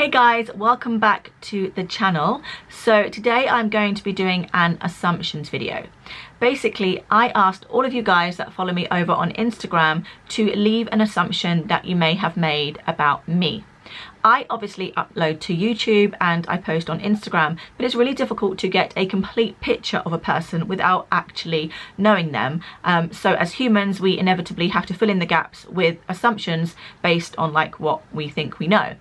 Hey guys, welcome back to the channel. So today I'm going to be doing an assumptions video. Basically, I asked all of you guys that follow me over on Instagram to leave an assumption that you may have made about me. I obviously upload to YouTube and I post on Instagram, but it's really difficult to get a complete picture of a person without actually knowing them. So as humans, we inevitably have to fill in the gaps with assumptions based on like what we think we know.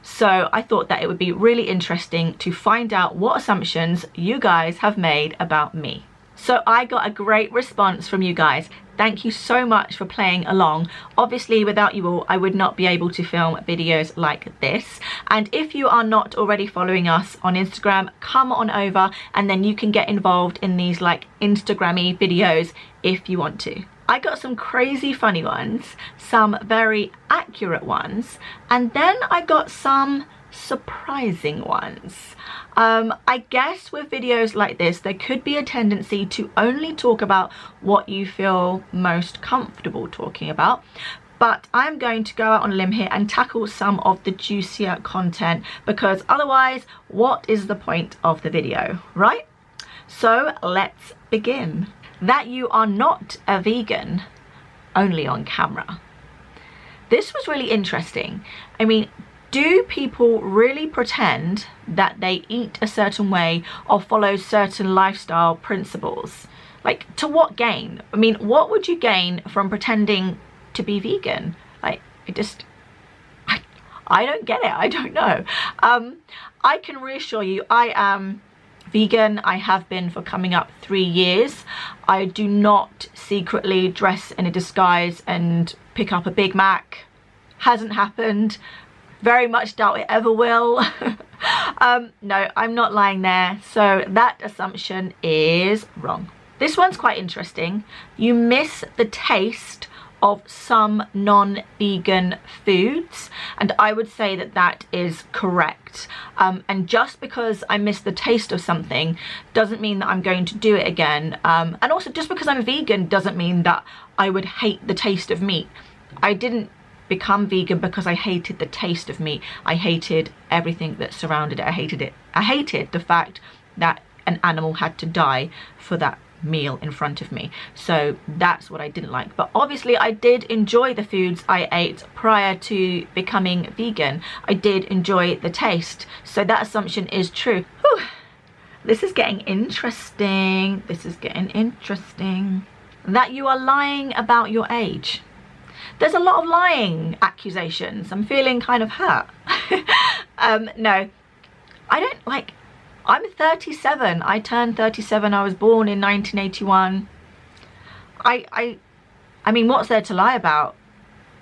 So I thought that it would be really interesting to find out what assumptions you guys have made about me. So I got a great response from you guys. Thank you so much for playing along. Obviously, without you all, I would not be able to film videos like this. And if you are not already following us on Instagram, come on over and then you can get involved in these like Instagram-y videos if you want to. I got some crazy funny ones, some very accurate ones, and then I got some surprising ones. I guess with videos like this, there could be a tendency to only talk about what you feel most comfortable talking about. But I'm going to go out on a limb here and tackle some of the juicier content, because otherwise, what is the point of the video, right? So let's begin. That you are not a vegan, only on camera. This was really interesting. I mean, do people really pretend that they eat a certain way or follow certain lifestyle principles? Like, to what gain? I mean, what would you gain from pretending to be vegan? Like, I don't get it. I don't know. I can reassure you, I am vegan. I have been for coming up 3 years. I do not secretly dress in a disguise and pick up a Big Mac. Hasn't happened. Very much doubt it ever will. No, I'm not lying there. So that assumption is wrong. This one's quite interesting. You miss the taste of some non-vegan foods, and I would say that that is correct. And just because I miss the taste of something doesn't mean that I'm going to do it again. And also, just because I'm vegan doesn't mean that I would hate the taste of meat. I didn't become vegan because I hated the taste of meat. I hated everything that surrounded it. I hated it. I hated the fact that an animal had to die for that meal in front of me. So that's what I didn't like. But obviously I did enjoy the foods I ate prior to becoming vegan. I did enjoy the taste. So that assumption is true. Whew. This is getting interesting. This is getting interesting. That you are lying about your age. There's a lot of lying accusations. I'm feeling kind of hurt. No, I don't like. I'm 37. I turned 37. I was born in 1981. I mean, what's there to lie about?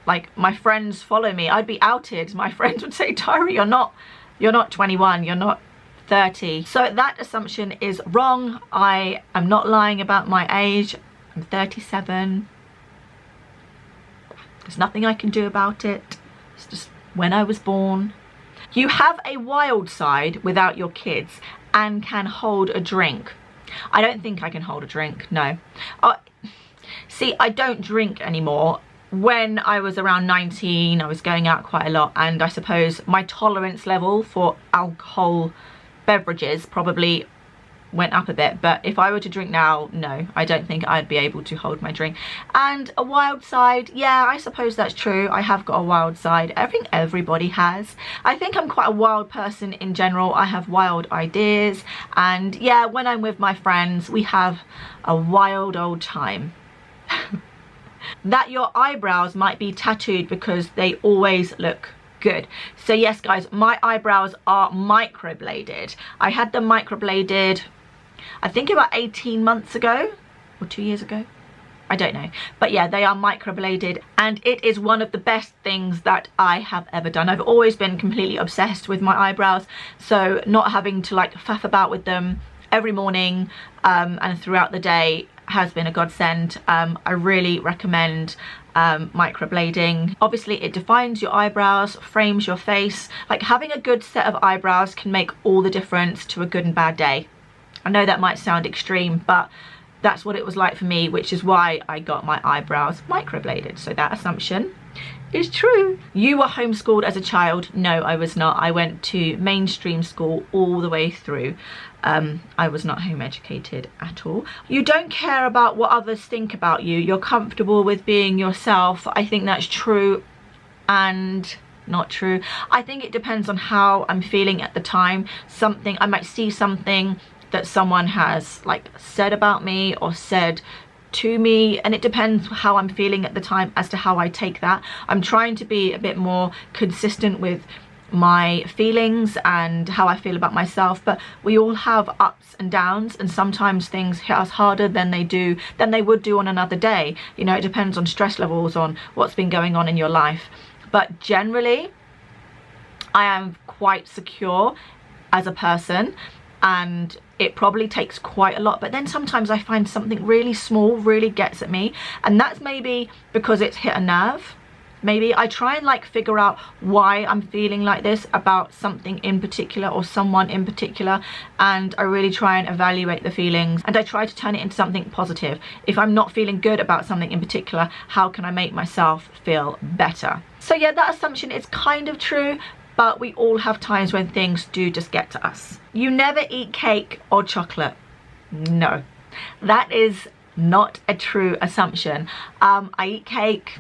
Like, my friends follow me. I'd be outed. My friends would say, Taira, you're not 21. You're not 30. So that assumption is wrong. I am not lying about my age. I'm 37. There's nothing I can do about it. It's just when I was born. You have a wild side without your kids and can hold a drink. I don't think I can hold a drink, no. See, I don't drink anymore. When I was around 19, I was going out quite a lot, and I suppose my tolerance level for alcohol beverages probably went up a bit. But if I were to drink now, no, I don't think I'd be able to hold my drink. And a wild side, yeah, I suppose that's true. I have got a wild side. I think everybody has. I think I'm quite a wild person in general. I have wild ideas, and yeah, when I'm with my friends, we have a wild old time. That your eyebrows might be tattooed because they always look good. So yes guys, my eyebrows are microbladed. I had them microbladed I think about 18 months ago or 2 years ago. I don't know, but yeah, they are microbladed, and it is one of the best things that I have ever done. I've always been completely obsessed with my eyebrows, so not having to like faff about with them every morning and throughout the day has been a godsend. I really recommend microblading. Obviously it defines your eyebrows, frames your face. Like, having a good set of eyebrows can make all the difference to a good and bad day. I know that might sound extreme, but that's what it was like for me, which is why I got my eyebrows microbladed. So that assumption is true. You were homeschooled as a child. No, I was not. I went to mainstream school all the way through. I was not home educated at all. You don't care about what others think about you. You're comfortable with being yourself. I think that's true and not true. I think it depends on how I'm feeling at the time. I might see something that someone has like said about me or said to me, and it depends how I'm feeling at the time as to how I take that. I'm trying to be a bit more consistent with my feelings and how I feel about myself, but we all have ups and downs, and sometimes things hit us harder than they would do on another day. You know, it depends on stress levels, on what's been going on in your life. But generally, I am quite secure as a person, and it probably takes quite a lot, but then sometimes I find something really small really gets at me, and that's maybe because it's hit a nerve. Maybe I try and like figure out why I'm feeling like this about something in particular or someone in particular, and I really try and evaluate the feelings, and I try to turn it into something positive. If I'm not feeling good about something in particular, how can I make myself feel better? So yeah, that assumption is kind of true, but we all have times when things do just get to us. You never eat cake or chocolate. No, that is not a true assumption. I eat cake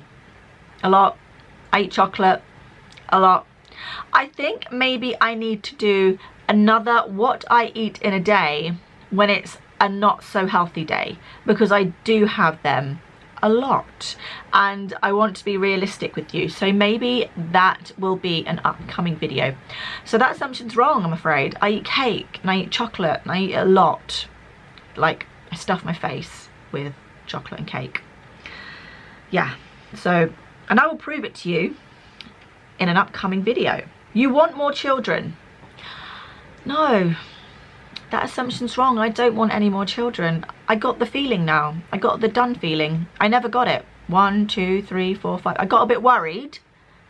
a lot. I eat chocolate a lot. I think maybe I need to do another what I eat in a day when it's a not so healthy day, because I do have them a lot, and I want to be realistic with you. So maybe that will be an upcoming video. So that assumption's wrong, I'm afraid. I eat cake and I eat chocolate and I eat a lot. Like, I stuff my face with chocolate and cake. Yeah, so, and I will prove it to you in an upcoming video. You want more children? No, that assumption's wrong. I don't want any more children. I got the feeling now. I got the done feeling. I never got it. 1, 2, 3, 4, 5. I got a bit worried.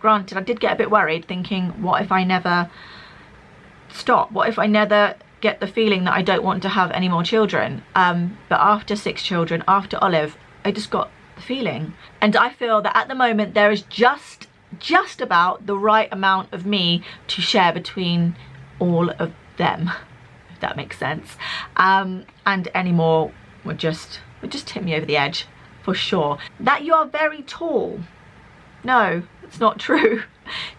Granted, I did get a bit worried, thinking, what if I never stop? What if I never get the feeling that I don't want to have any more children? But after 6 children, after Olive, I just got the feeling. And I feel that at the moment there is just about the right amount of me to share between all of them. That makes sense. And any more would just tip me over the edge for sure. That you are very tall. No, it's not true.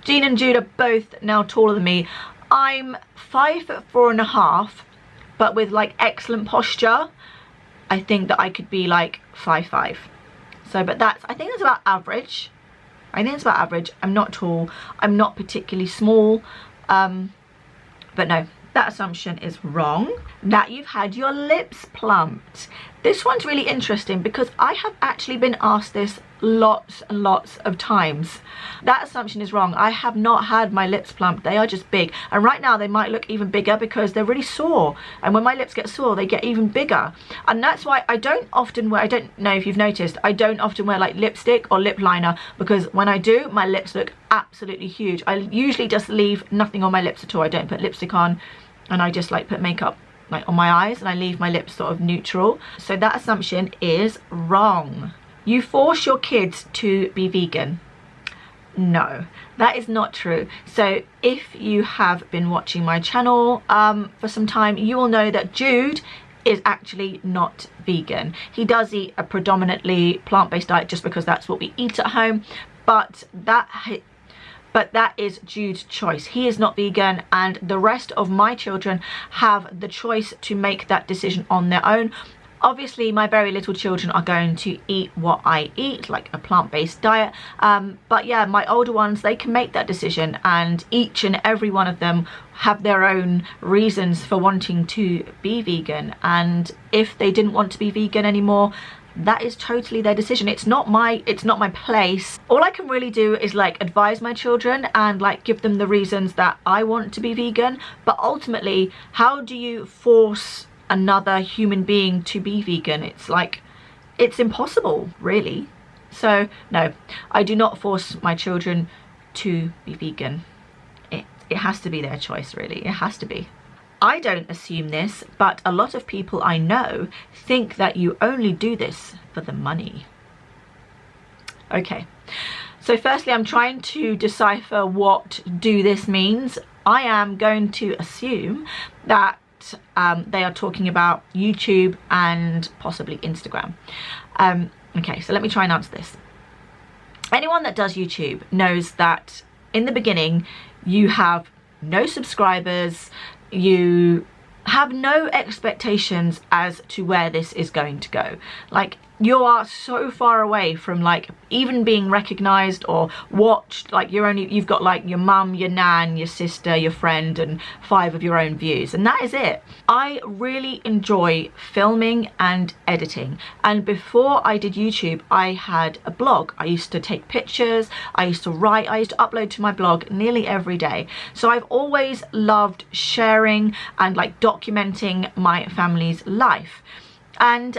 Jean and Jude are both now taller than me. I'm 5'4.5", but with like excellent posture, I think that I could be like 5'5". So, but I think that's about average. I think it's about average. I'm not tall. I'm not particularly small. But no, that assumption is wrong. That you've had your lips plumped. This one's really interesting because I have actually been asked this lots and lots of times. That assumption is wrong. I have not had my lips plumped. They are just big, and right now they might look even bigger because they're really sore, and when my lips get sore they get even bigger. And that's why I don't often wear, I don't know if you've noticed, I don't often wear like lipstick or lip liner, because when I do, my lips look absolutely huge. I usually just leave nothing on my lips at all. I don't put lipstick on, and I just like put makeup like on my eyes, and I leave my lips sort of neutral. So that assumption is wrong. You force your kids to be vegan. No, that is not true. So if you have been watching my channel for some time, you will know that Jude is actually not vegan. He does eat a predominantly plant-based diet just because that's what we eat at home, but that is Jude's choice. He is not vegan, and the rest of my children have the choice to make that decision on their own. Obviously, my very little children are going to eat what I eat, like a plant-based diet. But yeah, my older ones, they can make that decision, and each and every one of them have their own reasons for wanting to be vegan. And if they didn't want to be vegan anymore, that is totally their decision. It's not my place. All I can really do is like advise my children and like give them the reasons that I want to be vegan. But ultimately, how do you force another human being to be vegan? It's like, it's impossible, really. So no, I do not force my children to be vegan. It has to be their choice, really. It has to be. I don't assume this, but a lot of people I know think that you only do this for the money. Okay, So firstly, I'm trying to decipher what do this means. I am going to assume that they are talking about YouTube and possibly Instagram. Okay, so let me try and answer this. Anyone that does YouTube knows that in the beginning you have no subscribers, you have no expectations as to where this is going to go. Like, you are so far away from like even being recognized or watched. Like, you've got like your mum, your nan, your sister, your friend, and 5 of your own views, and that is it. I really enjoy filming and editing, and before I did YouTube I had a blog. I used to take pictures, I used to write, I used to upload to my blog nearly every day. So I've always loved sharing and like documenting my family's life. And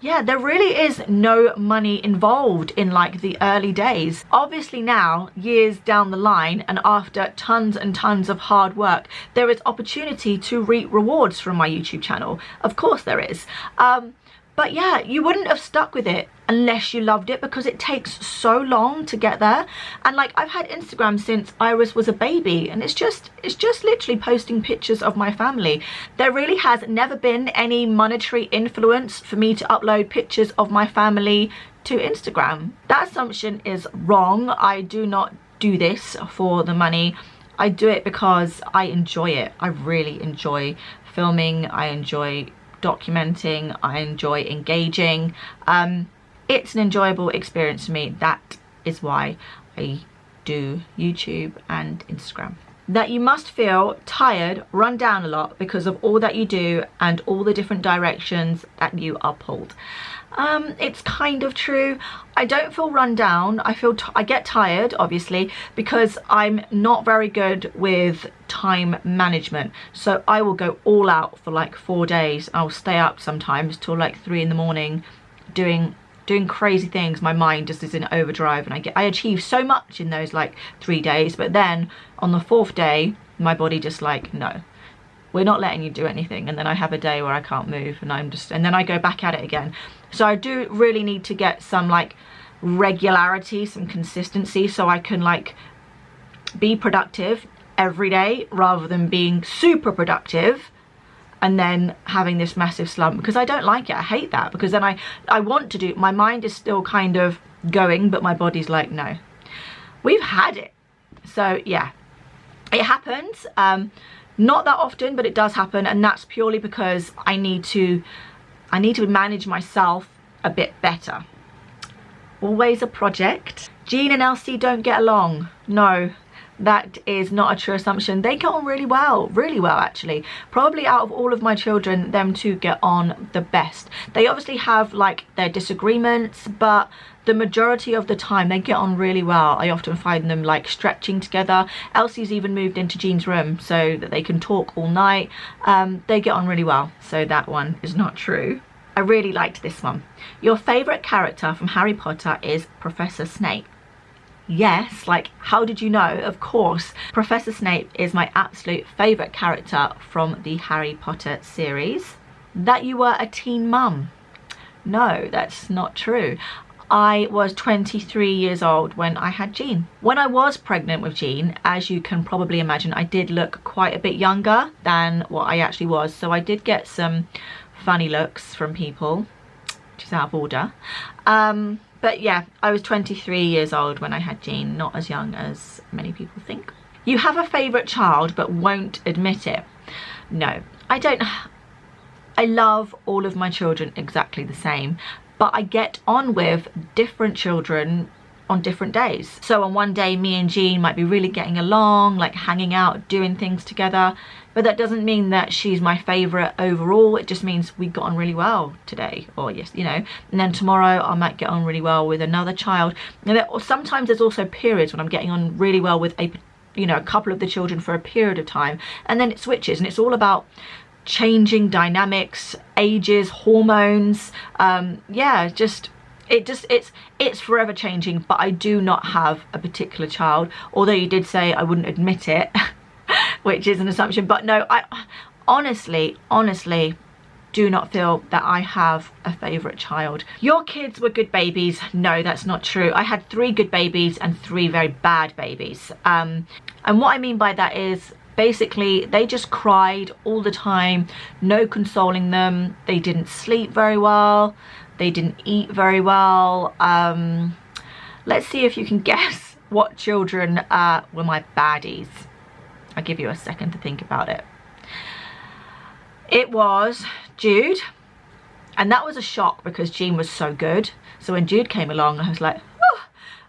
yeah, there really is no money involved in like the early days. Obviously now, years down the line and after tons and tons of hard work, there is opportunity to reap rewards from my YouTube channel. Of course there is. But yeah, you wouldn't have stuck with it unless you loved it, because it takes so long to get there. And like, I've had Instagram since Iris was a baby, and it's just literally posting pictures of my family. There really has never been any monetary influence for me to upload pictures of my family to Instagram. That assumption is wrong. I do not do this for the money. I do it because I enjoy it. I really enjoy filming. I enjoy documenting. I enjoy engaging. It's an enjoyable experience for me. That is why I do YouTube and Instagram. That you must feel tired, run down a lot because of all that you do and all the different directions that you are pulled. It's kind of true. I don't feel run down. I get tired, obviously, because I'm not very good with time management. So I will go all out for like 4 days. I'll stay up sometimes till like 3 in the morning doing crazy things. My mind just is in overdrive, and I achieve so much in those like 3 days, but then on the 4th day my body just like, no, we're not letting you do anything. And then I have a day where I can't move, and and then I go back at it again. So I do really need to get some like regularity, some consistency, so I can like be productive every day rather than being super productive and then having this massive slump, because I don't like it. I hate that, because then I want to do, my mind is still kind of going, but my body's like, no, we've had it. So yeah, it happens. Not that often, but it does happen, and that's purely because I need to manage myself a bit better. Always a project. Jean and Elsie don't get along. No, that is not a true assumption. They get on really well actually. Probably out of all of my children, them two get on the best. They obviously have like their disagreements, but the majority of the time they get on really well. I often find them like stretching together. Elsie's even moved into Jean's room so that they can talk all night. They get on really well, so that one is not true. I really liked this one. Your favourite character from Harry Potter is Professor Snape. Yes, like, how did you know? Of course, Professor Snape is my absolute favourite character from the Harry Potter series. That you were a teen mum. No, that's not true. I was 23 years old when I had Jean. When I was pregnant with Jean, as you can probably imagine, I did look quite a bit younger than what I actually was. So I did get some funny looks from people, which is out of order. But yeah, I was 23 years old when I had Jean, not as young as many people think. You have a favourite child but won't admit it. No, I don't. I love all of my children exactly the same, but I get on with different children on different days. So on one day, me and Jean might be really getting along, like hanging out, doing things together, but that doesn't mean that she's my favourite overall. It just means we got on really well today, or yes, you know, and then tomorrow I might get on really well with another child. And sometimes there's also periods when I'm getting on really well with a couple of the children for a period of time, and then it switches, and it's all about changing dynamics, ages, hormones. Yeah, it's forever changing. But I do not have a particular child, although you did say I wouldn't admit it which is an assumption. But no, I honestly do not feel that I have a favourite child. Your kids were good babies. No, that's not true. I had 3 good babies and 3 very bad babies. And what I mean by that is, basically, they just cried all the time, no consoling them. They didn't sleep very well. They didn't eat very well. Let's see if you can guess what children were my baddies. I'll give you a second to think about it. It was Jude, and that was a shock because Jean was so good. So when Jude came along, I was like, oh,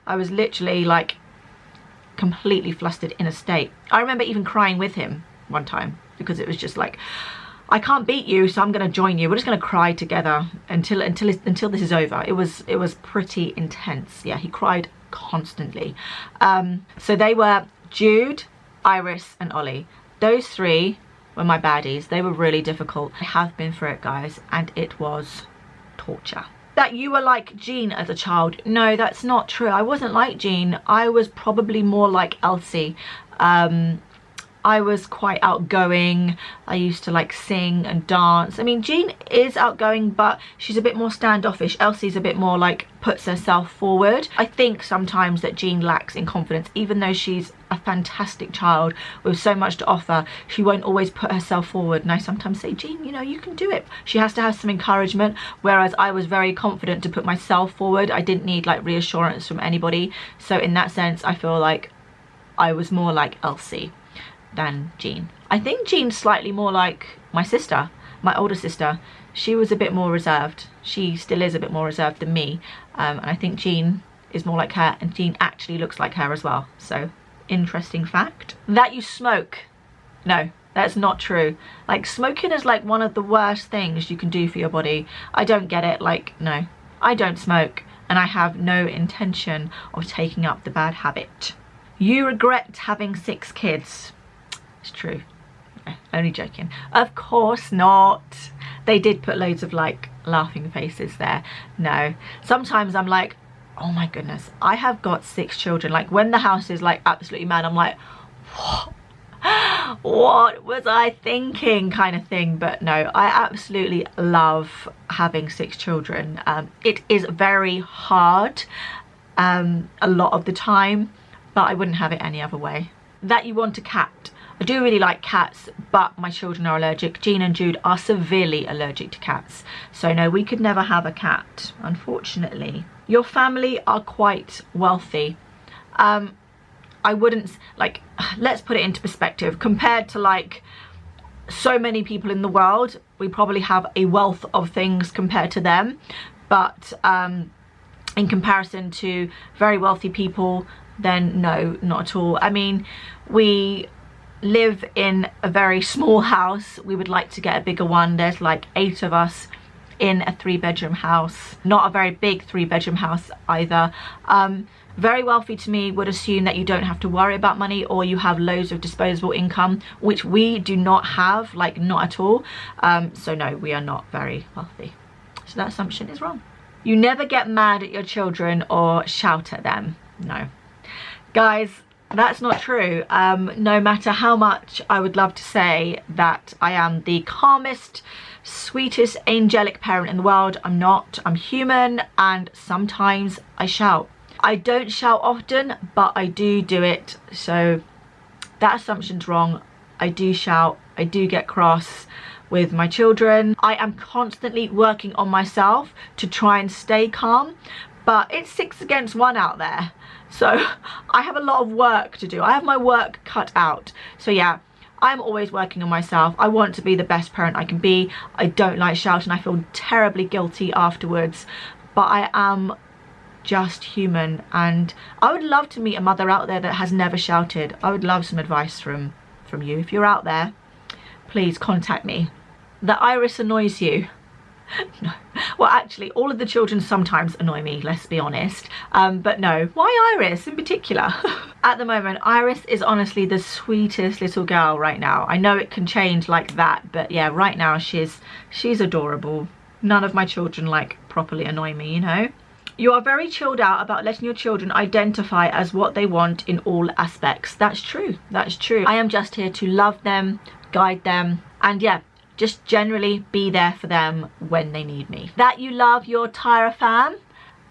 I was literally like completely flustered in a state. I remember even crying with him one time because it was just like, I can't beat you, so I'm going to join you. We're just going to cry together until this is over. It was pretty intense. Yeah, he cried constantly. So they were Jude, Iris, and Ollie. Those 3 were my baddies. They were really difficult. I have been through it, guys, and it was torture. That you were like Jean as a child. No, that's not true. I wasn't like Jean. I was probably more like Elsie. I was quite outgoing. I used to like sing and dance. I mean, Jean is outgoing, but she's a bit more standoffish. Elsie's a bit more like puts herself forward. I think sometimes that Jean lacks in confidence, even though she's a fantastic child with so much to offer. She won't always put herself forward. And I sometimes say, Jean, you know, you can do it. She has to have some encouragement, whereas I was very confident to put myself forward. I didn't need like reassurance from anybody. So in that sense, I feel like I was more like Elsie than Jean. I think Jean's slightly more like my sister, my older sister. She was a bit more reserved. She still is a bit more reserved than me. And I think Jean is more like her, and Jean actually looks like her as well. So, interesting fact. That you smoke. No, that's not true. Like, smoking is like one of the worst things you can do for your body. I don't get it. Like, no, I don't smoke, and I have no intention of taking up the bad habit. You regret having 6 kids. It's true. No, only joking. Of course not. They did put loads of like laughing faces there. No. Sometimes I'm like, oh my goodness, I have got 6 children. Like when the house is like absolutely mad, I'm like, what was I thinking, kind of thing. But no, I absolutely love having 6 children. It is very hard a lot of the time, but I wouldn't have it any other way. That you want a cat. I do really like cats, but my children are allergic. Jean and Jude are severely allergic to cats. So no, we could never have a cat, unfortunately. Your family are quite wealthy. I wouldn't, like, let's put it into perspective. Compared to like so many people in the world, we probably have a wealth of things compared to them. But in comparison to very wealthy people, then no, not at all. I mean, we live in a very small house. We would like to get a bigger one. There's like 8 of us in a 3-bedroom house. Not a very big 3-bedroom house either. Very wealthy to me would assume that you don't have to worry about money, or you have loads of disposable income, which we do not have, like not at all. So no, we are not very wealthy. So that assumption is wrong. You never get mad at your children or shout at them. No. Guys, that's not true. No matter how much I would love to say that I am the calmest, sweetest, angelic parent in the world, I'm not. I'm human, and sometimes I shout. I don't shout often, but I do it. So that assumption's wrong. I do shout. I do get cross with my children. I am constantly working on myself to try and stay calm, but it's 6 against 1 out there. So I have a lot of work to do. I have my work cut out. So yeah, I'm always working on myself. I want to be the best parent I can be. I don't like shouting. I feel terribly guilty afterwards, but I am just human, and I would love to meet a mother out there that has never shouted. I would love some advice from you. If you're out there, please contact me. That Iris annoys you. No, well actually all of the children sometimes annoy me, let's be honest, but no, why Iris in particular? At the moment, Iris is honestly the sweetest little girl right now. I know it can change like that, but yeah, right now she's adorable. None of my children like properly annoy me, you know. You are very chilled out about letting your children identify as what they want in all aspects. That's true, that's true. I am just here to love them, guide them, and yeah, just generally be there for them when they need me. That you love your Taira FAM?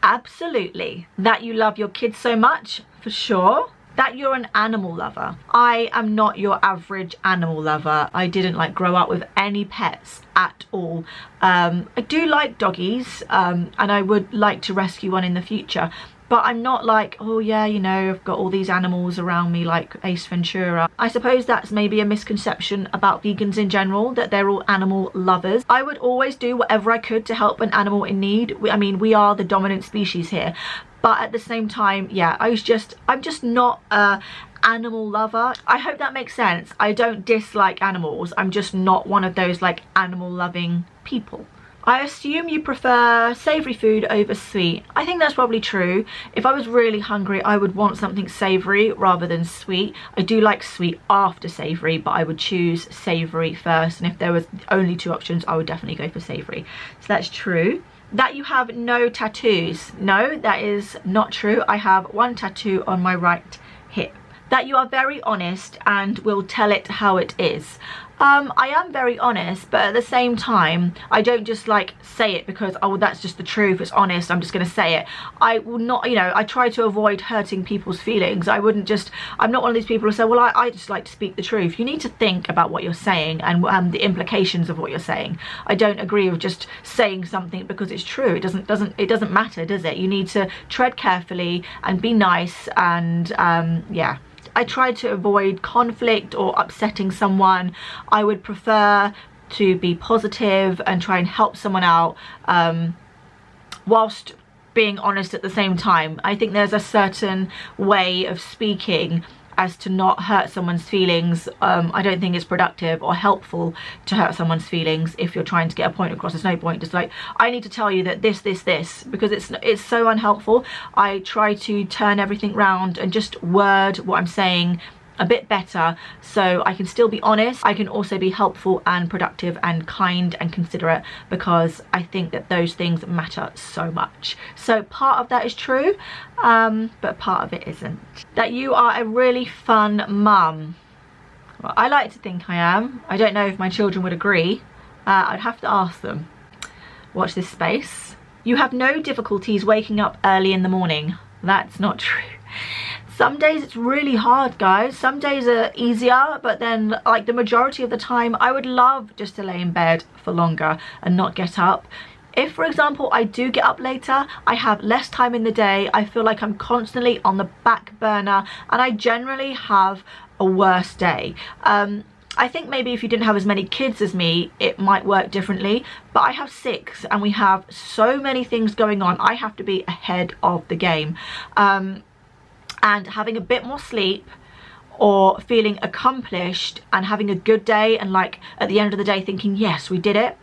Absolutely. That you love your kids so much? For sure. That you're an animal lover? I am not your average animal lover. I didn't like grow up with any pets at all. I do like doggies, and I would like to rescue one in the future, but I'm not like, oh yeah, you know, I've got all these animals around me like Ace Ventura. I suppose that's maybe a misconception about vegans in general, that they're all animal lovers. I would always do whatever I could to help an animal in need. I mean, we are the dominant species here, but at the same time, yeah, I'm just not a animal lover. I hope that makes sense. I don't dislike animals. I'm just not one of those like animal loving people. I assume you prefer savoury food over sweet. I think that's probably true. If I was really hungry, I would want something savoury rather than sweet. I do like sweet after savoury, but I would choose savoury first. And if there was only two options, I would definitely go for savoury. So that's true. That you have no tattoos. No, that is not true. I have one tattoo on my right hip. That you are very honest and will tell it how it is. I am very honest, but at the same time, I don't just like say it because, oh, well, that's just the truth, it's honest, I'm just going to say it. I will not, you know, I try to avoid hurting people's feelings. I'm not one of these people who say, well, I just like to speak the truth. You need to think about what you're saying and the implications of what you're saying. I don't agree with just saying something because it's true. It doesn't matter, does it? You need to tread carefully and be nice and, yeah. I try to avoid conflict or upsetting someone. I would prefer to be positive and try and help someone out whilst being honest at the same time. I think there's a certain way of speaking as to not hurt someone's feelings. I don't think it's productive or helpful to hurt someone's feelings if you're trying to get a point across. There's no point just like, I need to tell you that this, because it's so unhelpful. I try to turn everything round and just word what I'm saying a bit better so I can still be honest. I can also be helpful and productive and kind and considerate, because I think that those things matter so much. So part of that is true, but part of it isn't. That you are a really fun mum. Well, I like to think I am. I don't know if my children would agree. I'd have to ask them. Watch this space. You have no difficulties waking up early in the morning. That's not true. Some days it's really hard, guys. Some days are easier, but then like the majority of the time I would love just to lay in bed for longer and not get up. If, for example, I do get up later, I have less time in the day, I feel like I'm constantly on the back burner and I generally have a worse day. I think maybe if you didn't have as many kids as me, it might work differently, but I have 6 and we have so many things going on. I have to be ahead of the game. And having a bit more sleep or feeling accomplished and having a good day and like at the end of the day thinking, yes, we did it.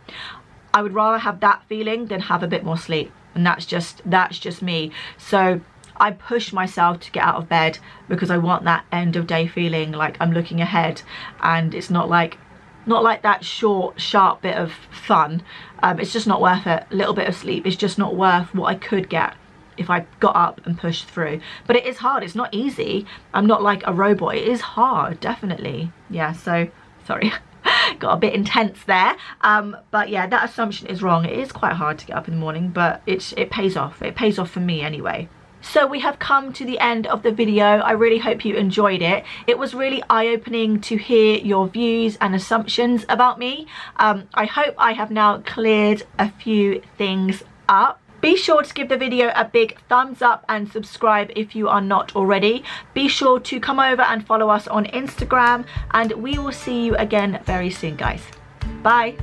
I would rather have that feeling than have a bit more sleep. And that's just me. So I push myself to get out of bed because I want that end of day feeling like I'm looking ahead, and it's not like that short, sharp bit of fun. It's just not worth it. A little bit of sleep is just not worth what I could get if I got up and pushed through. But it is hard, it's not easy. I'm not like a robot, it is hard, definitely. Yeah, so, sorry, got a bit intense there. But yeah, that assumption is wrong. It is quite hard to get up in the morning, but it pays off. It pays off for me anyway. So we have come to the end of the video. I really hope you enjoyed it. It was really eye-opening to hear your views and assumptions about me. I hope I have now cleared a few things up. Be sure to give the video a big thumbs up and subscribe if you are not already. Be sure to come over and follow us on Instagram, and we will see you again very soon, guys. Bye.